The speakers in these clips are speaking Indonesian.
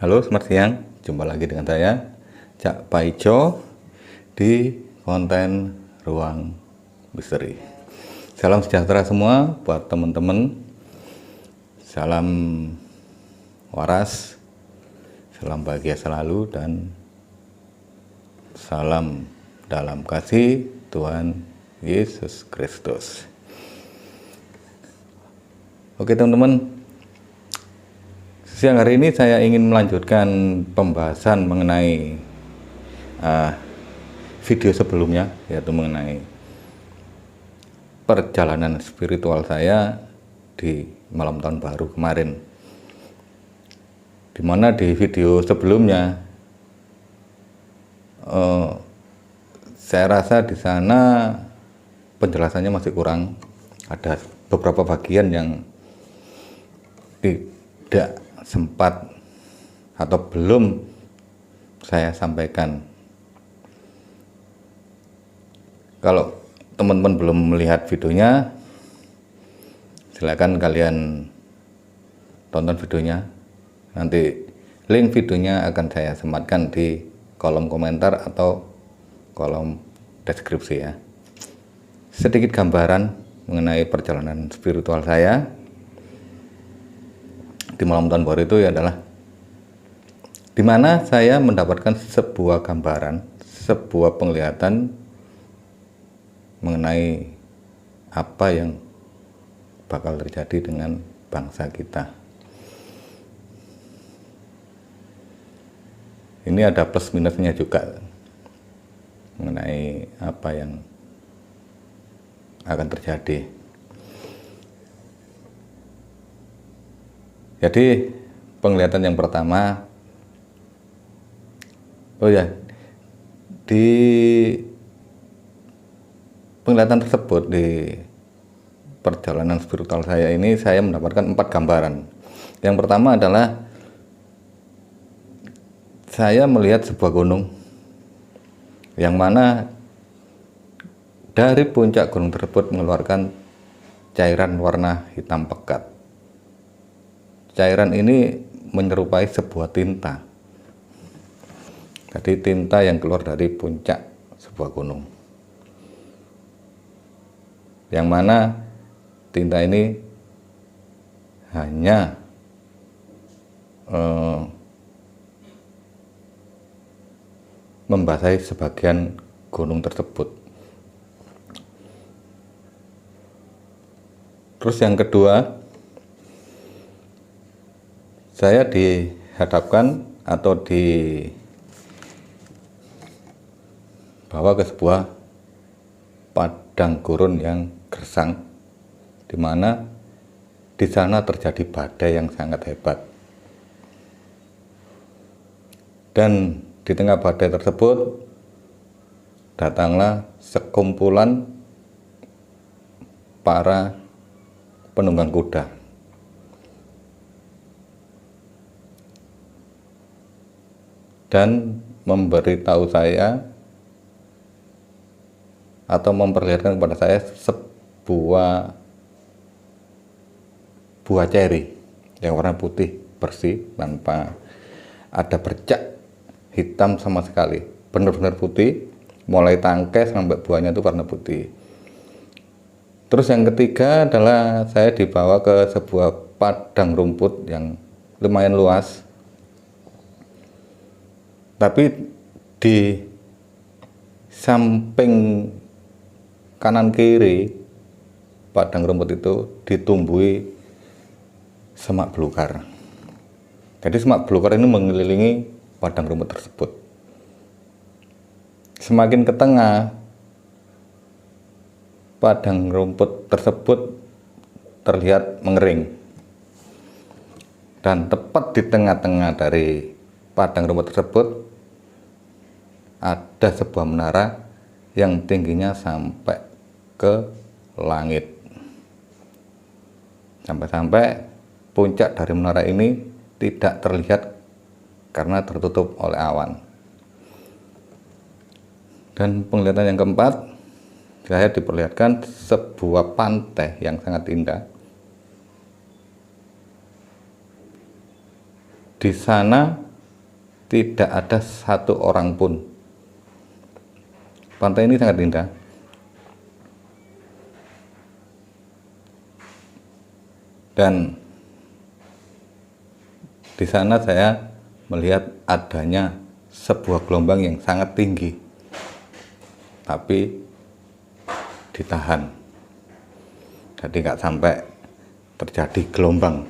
Halo, selamat siang. Jumpa lagi dengan saya, Cak Paijo, di konten Ruang Misteri. Salam sejahtera semua buat teman-teman. Salam waras, salam bahagia selalu, dan salam dalam kasih Tuhan Yesus Kristus. Oke teman-teman, siang hari ini saya ingin melanjutkan pembahasan mengenai video sebelumnya, yaitu mengenai perjalanan spiritual saya di malam tahun baru kemarin. Dimana di video sebelumnya saya rasa di sana penjelasannya masih kurang. Ada beberapa bagian yang tidak sempat atau belum saya sampaikan. Kalau teman-teman belum melihat videonya, silakan kalian tonton videonya. Nanti link videonya akan saya sematkan di kolom komentar atau kolom deskripsi ya. Sedikit gambaran mengenai perjalanan spiritual saya di malam tahun baru itu adalah di mana saya mendapatkan sebuah gambaran, sebuah penglihatan mengenai apa yang bakal terjadi dengan bangsa kita. Ini ada plus minusnya juga mengenai apa yang akan terjadi. Jadi penglihatan yang pertama, di penglihatan tersebut, di perjalanan spiritual saya ini, saya mendapatkan 4 gambaran. Yang pertama adalah saya melihat sebuah gunung, yang mana dari puncak gunung tersebut mengeluarkan cairan warna hitam pekat. Cairan ini menyerupai sebuah tinta. Jadi tinta yang keluar dari puncak sebuah gunung. Yang mana tinta ini hanya membasahi sebagian gunung tersebut. Terus yang kedua, saya dihadapkan atau dibawa ke sebuah padang gurun yang gersang, di mana di sana terjadi badai yang sangat hebat. Dan di tengah badai tersebut datanglah sekumpulan para penunggang kuda. Dan memberitahu saya atau memperlihatkan kepada saya sebuah buah ceri yang warna putih bersih tanpa ada bercak hitam sama sekali, benar-benar putih, mulai tangkai sampai buahnya itu warna putih. Terus yang ketiga adalah saya dibawa ke sebuah padang rumput yang lumayan luas. Tapi di samping kanan kiri padang rumput itu ditumbuhi semak belukar. Jadi semak belukar ini mengelilingi padang rumput tersebut. Semakin ke tengah, padang rumput tersebut terlihat mengering. Dan tepat di tengah-tengah dari padang rumput tersebut ada sebuah menara yang tingginya sampai ke langit. Sampai-sampai puncak dari menara ini tidak terlihat karena tertutup oleh awan. Dan penglihatan yang keempat, saya diperlihatkan sebuah pantai yang sangat indah. Di sana tidak ada satu orang pun. Pantai ini sangat indah. Dan di sana saya melihat adanya sebuah gelombang yang sangat tinggi, tapi ditahan. Jadi nggak sampai terjadi gelombang.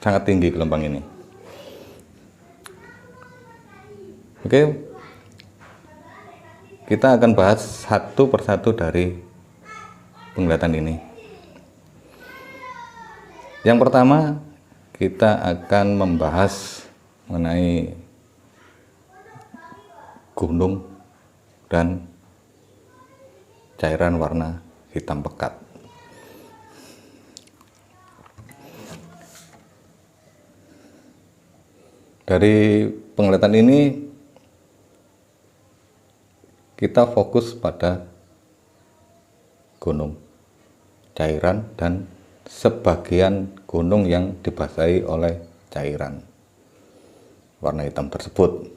Sangat tinggi gelombang ini. Oke, kita akan bahas satu persatu dari penglihatan ini. Yang pertama, kita akan membahas mengenai gunung dan cairan warna hitam pekat. Dari penglihatan ini kita fokus pada gunung, cairan, dan sebagian gunung yang dibasahi oleh cairan warna hitam tersebut.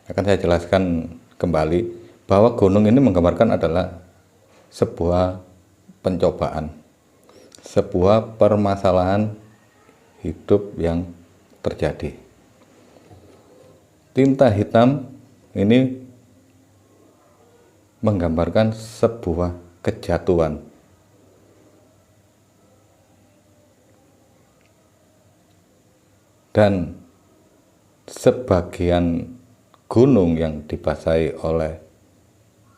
Akan saya jelaskan kembali bahwa gunung ini menggambarkan adalah sebuah pencobaan, sebuah permasalahan hidup yang terjadi. Tinta hitam ini menggambarkan sebuah kejatuhan. Dan sebagian gunung yang dibasahi oleh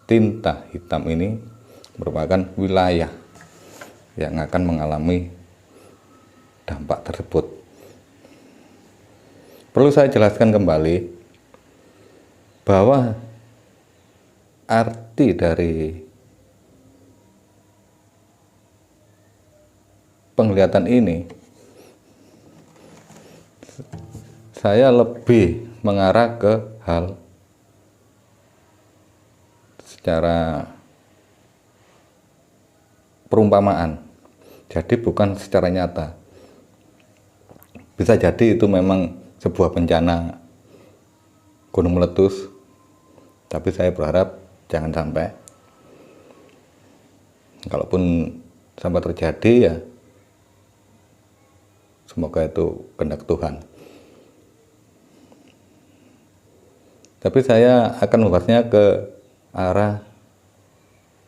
tinta hitam ini merupakan wilayah yang akan mengalami dampak tersebut. Perlu saya jelaskan kembali bahwa arti dari penglihatan ini saya lebih mengarah ke hal secara perumpamaan, jadi bukan secara nyata. Bisa jadi itu memang sebuah bencana gunung meletus, tapi saya berharap jangan sampai. Kalaupun sampai terjadi, ya semoga itu kehendak Tuhan. Tapi saya akan membahasnya ke arah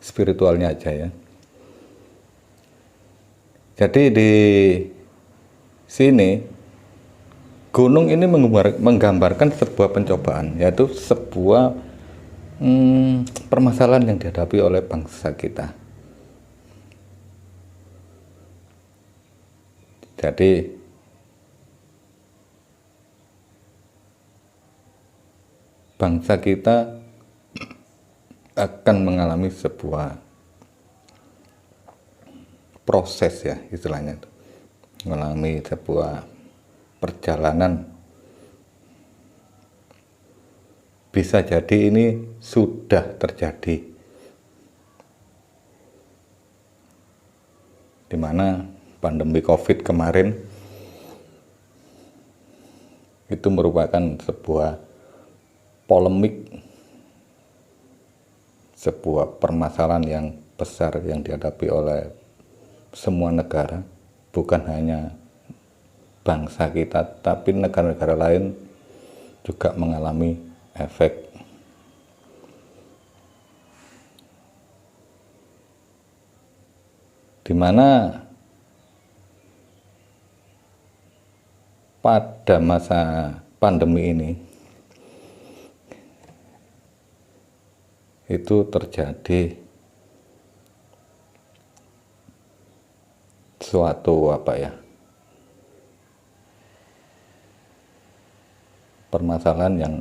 spiritualnya aja ya. Jadi di sini gunung ini menggambarkan sebuah pencobaan, yaitu sebuah permasalahan yang dihadapi oleh bangsa kita. Jadi bangsa kita akan mengalami sebuah proses ya istilahnya, mengalami sebuah perjalanan. Bisa jadi ini sudah terjadi, di mana pandemi COVID kemarin itu merupakan sebuah polemik, sebuah permasalahan yang besar yang dihadapi oleh semua negara, bukan hanya bangsa kita, tapi negara-negara lain juga mengalami efek. Di mana pada masa pandemi ini itu terjadi suatu permasalahan yang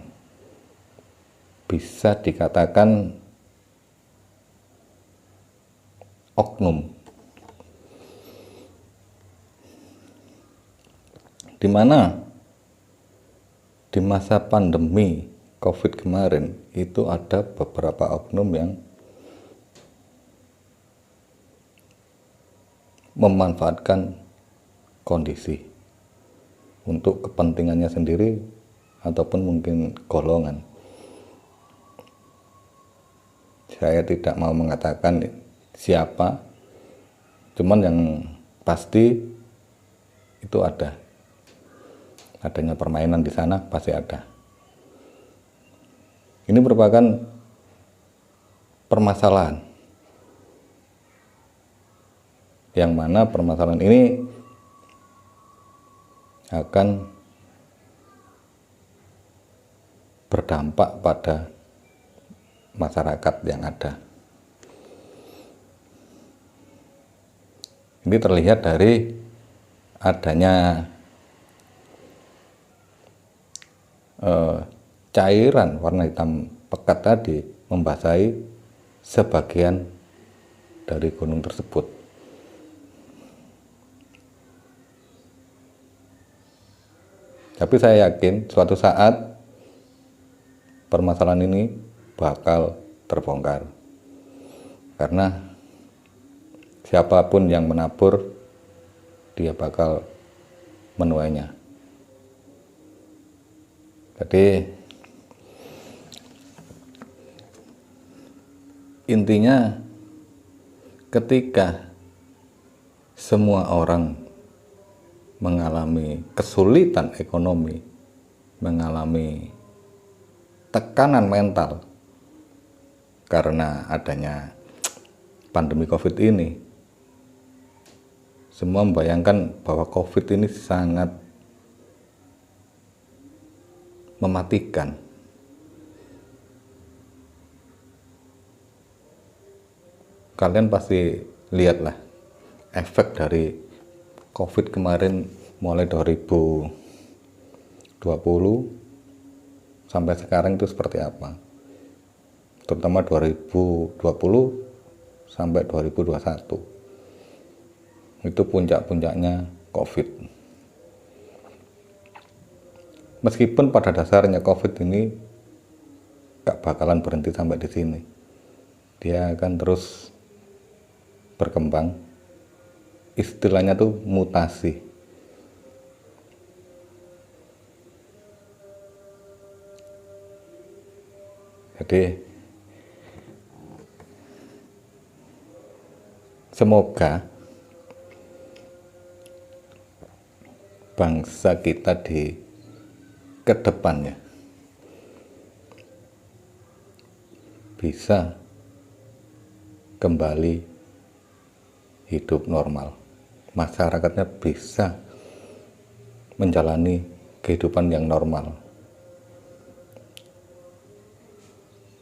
bisa dikatakan oknum, di mana di masa pandemi COVID kemarin itu ada beberapa oknum yang memanfaatkan kondisi untuk kepentingannya sendiri ataupun mungkin golongan. Saya tidak mau mengatakan siapa, cuman yang pasti itu adanya permainan di sana, pasti ada. Ini merupakan permasalahan yang mana permasalahan ini akan berdampak pada masyarakat yang ada. Ini terlihat dari adanya cairan warna hitam pekat tadi membasahi sebagian dari gunung tersebut. Tapi saya yakin suatu saat permasalahan ini bakal terbongkar, karena siapapun yang menabur, dia bakal menuainya. Jadi intinya ketika semua orang mengalami kesulitan ekonomi, mengalami tekanan mental karena adanya pandemi COVID ini, semua membayangkan bahwa COVID ini sangat mematikan. Kalian pasti lihatlah efek dari COVID kemarin mulai 2020 sampai sekarang itu seperti apa. Terutama 2020 sampai 2021. Itu puncak-puncaknya COVID. Meskipun pada dasarnya COVID ini gak bakalan berhenti sampai di sini. Dia akan terus berkembang. Istilahnya tuh mutasi. Jadi semoga bangsa kita di kedepannya bisa kembali hidup normal, masyarakatnya bisa menjalani kehidupan yang normal.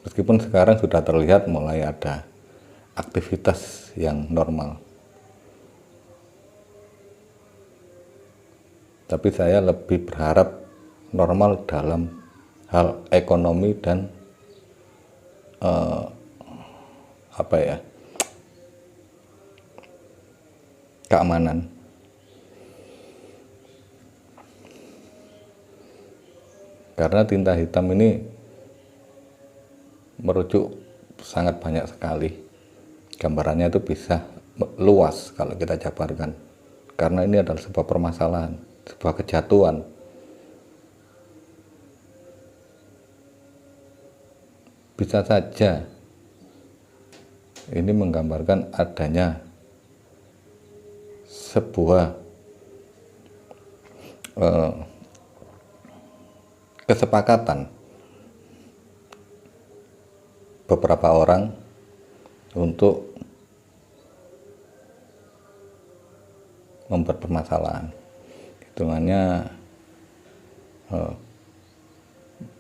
Meskipun sekarang sudah terlihat mulai ada aktivitas yang normal, tapi saya lebih berharap normal dalam hal ekonomi dan keamanan. Karena tinta hitam ini merujuk sangat banyak sekali. Gambarannya itu bisa luas kalau kita jabarkan. Karena ini adalah sebuah permasalahan, sebuah kejatuhan. Bisa saja ini menggambarkan adanya sebuah kesepakatan beberapa orang untuk membuat permasalahan. Hitungannya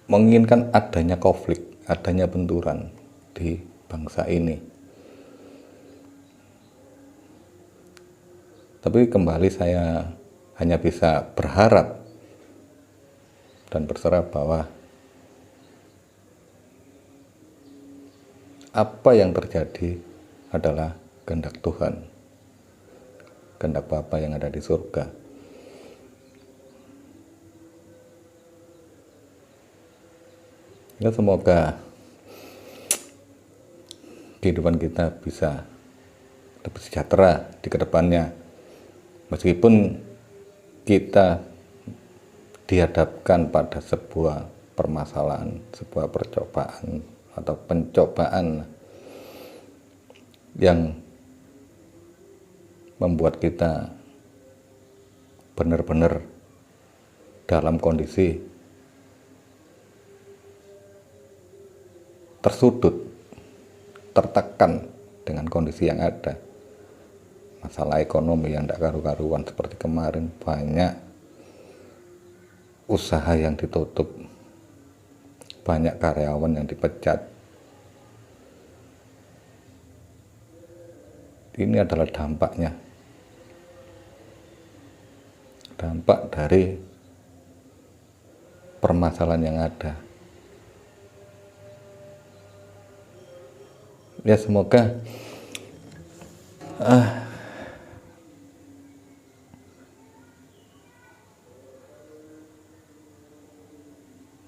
menginginkan adanya konflik, adanya benturan di bangsa ini. Tapi kembali saya hanya bisa berharap dan berserah bahwa apa yang terjadi adalah kehendak Tuhan, kehendak Bapa yang ada di surga. Ya, semoga kehidupan kita bisa lebih sejahtera di kedepannya. Meskipun kita dihadapkan pada sebuah permasalahan, sebuah percobaan atau pencobaan yang membuat kita benar-benar dalam kondisi tersudut, tertekan dengan kondisi yang ada. Masalah ekonomi yang tidak karu-karuan seperti kemarin, banyak usaha yang ditutup, banyak karyawan yang dipecat. Ini adalah dampaknya, dampak dari permasalahan yang ada. Ya, semoga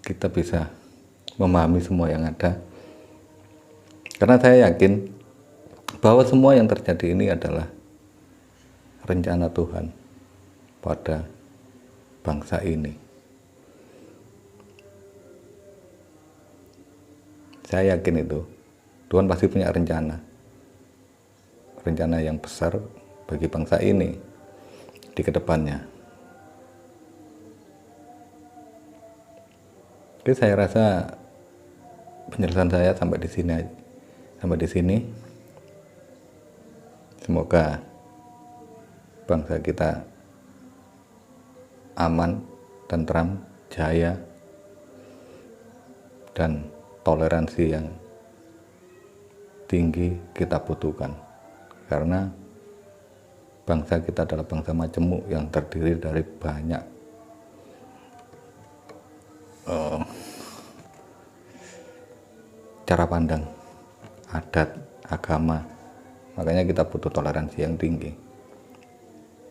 kita bisa memahami semua yang ada, karena saya yakin bahwa semua yang terjadi ini adalah rencana Tuhan pada bangsa ini. Saya yakin itu Tuhan pasti punya rencana yang besar bagi bangsa ini di kedepannya. Oke, saya rasa penjelasan saya sampai di sini. Semoga bangsa kita aman, tentram, jaya, dan toleransi yang tinggi kita butuhkan. Karena bangsa kita adalah bangsa majemuk yang terdiri dari banyak cara pandang, adat, agama. Makanya kita butuh toleransi yang tinggi.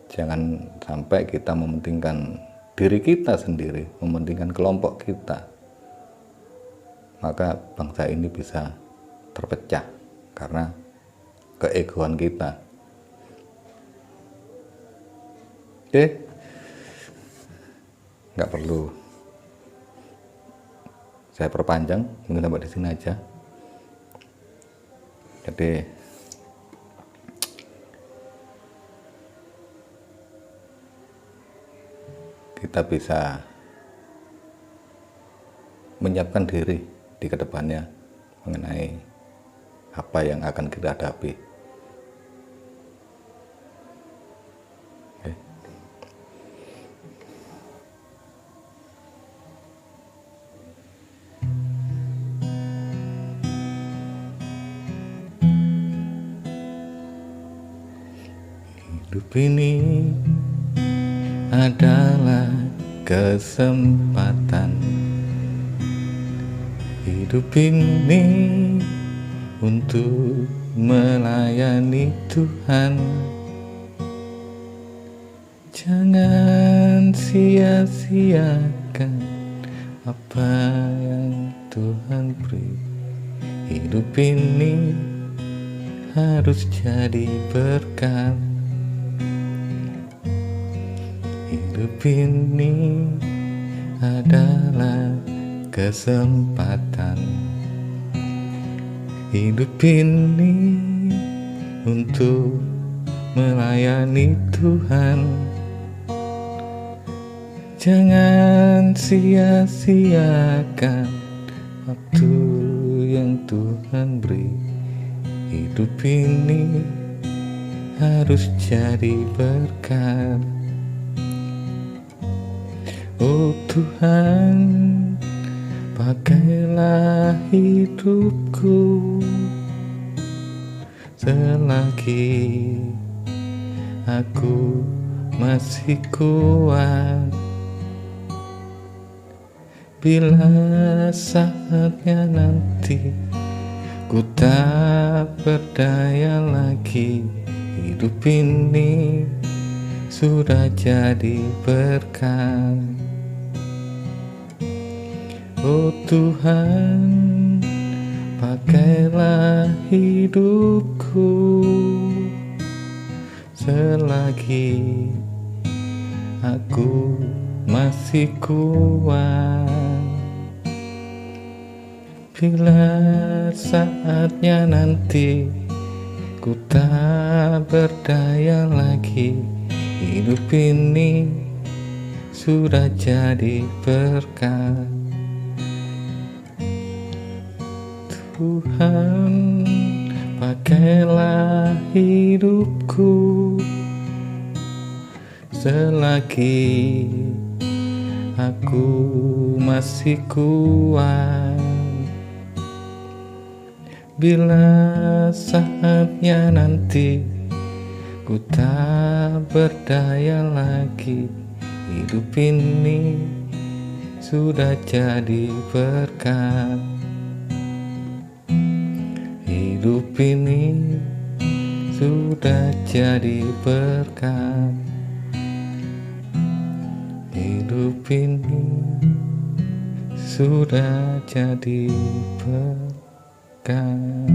Jangan sampai kita mementingkan diri kita sendiri, mementingkan kelompok kita. Maka bangsa ini bisa terpecah karena keegoan kita. Oke, nggak perlu saya perpanjang, mungkin sampai di sini aja. Jadi kita bisa menyiapkan diri di kedepannya mengenai apa yang akan kita hadapi. Oke. Hidup ini adalah kesempatan. Hidup ini untuk melayani Tuhan. Jangan sia-siakan apa yang Tuhan beri. Hidup ini harus jadi berkat. Hidup ini adalah kesempatan. Hidup ini untuk melayani Tuhan. Jangan sia-siakan waktu yang Tuhan beri. Hidup ini harus jadi berkat. Oh Tuhan, pakailah hidupku selagi aku masih kuat. Bila saatnya nanti ku tak berdaya lagi, hidup ini sudah jadi berkat. Oh Tuhan, pakailah hidupku selagi aku masih kuat. Bila saatnya nanti ku tak berdaya lagi, hidup ini sudah jadi berkat. Tuhan, pakailah hidupku selagi aku masih kuat. Bila saatnya nanti ku tak berdaya lagi, hidup ini sudah jadi berkat. Hidup ini sudah jadi berkat. Hidup ini sudah jadi berkat.